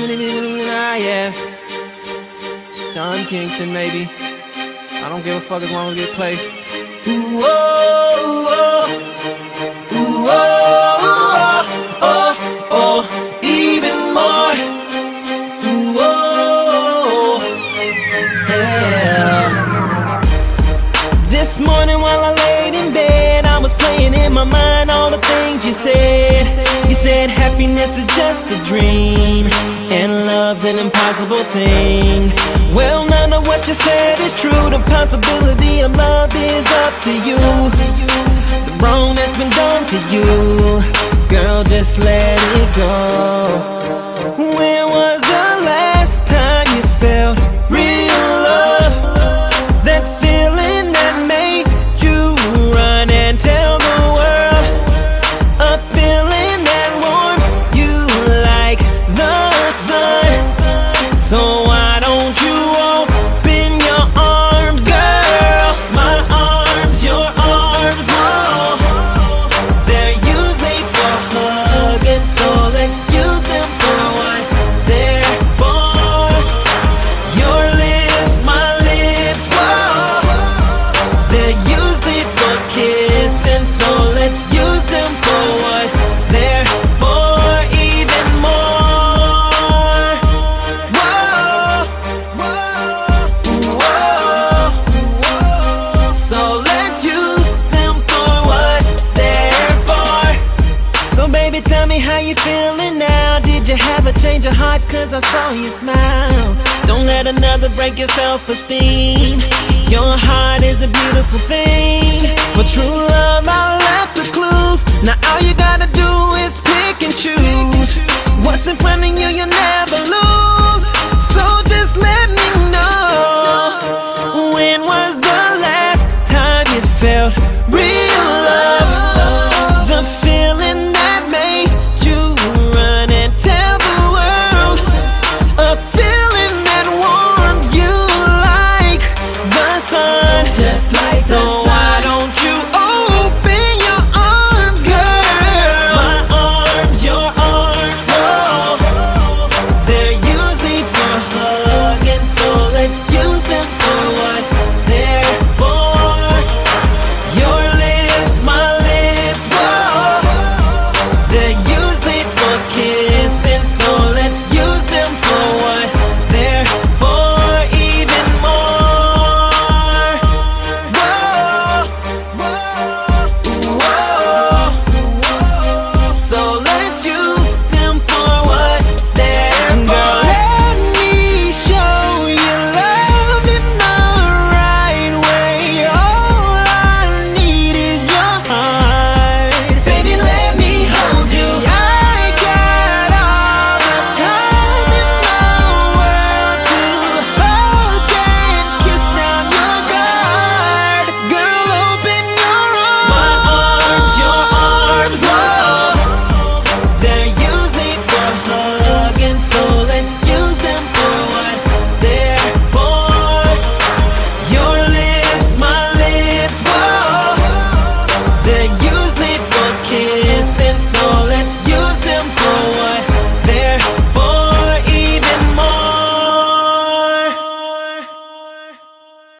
Yes. John Kingston, maybe. I don't give a fuck as long as we get placed. Ooh, oh, oh. Ooh, oh, oh, oh, even more. Ooh, oh, yeah. This morning while I laid in bed, I was playing in my mind all the things you said. You said happiness is just a dream, and love's an impossible thing. Well, none of what you said is true. The possibility of love is up to you. The wrong that's been done to you, girl, just let it go. When was the last time you felt real love? That feeling that made you run and tell the world. A feeling that warms you like the sun. So why don't you open your arms, girl? My arms, your arms, oh. They're usually for hugging, so let's use them for what they're for. Your lips, my lips, whoa. They're usually for kissing, so let's use them for what they're for, even more. Whoa, whoa, whoa. So let's use them for what they're for. So baby, tell me how you feeling now. Did you have a change of heart? Cause I saw you smile. Don't let another break your self-esteem. Your heart is a beautiful thing. For true love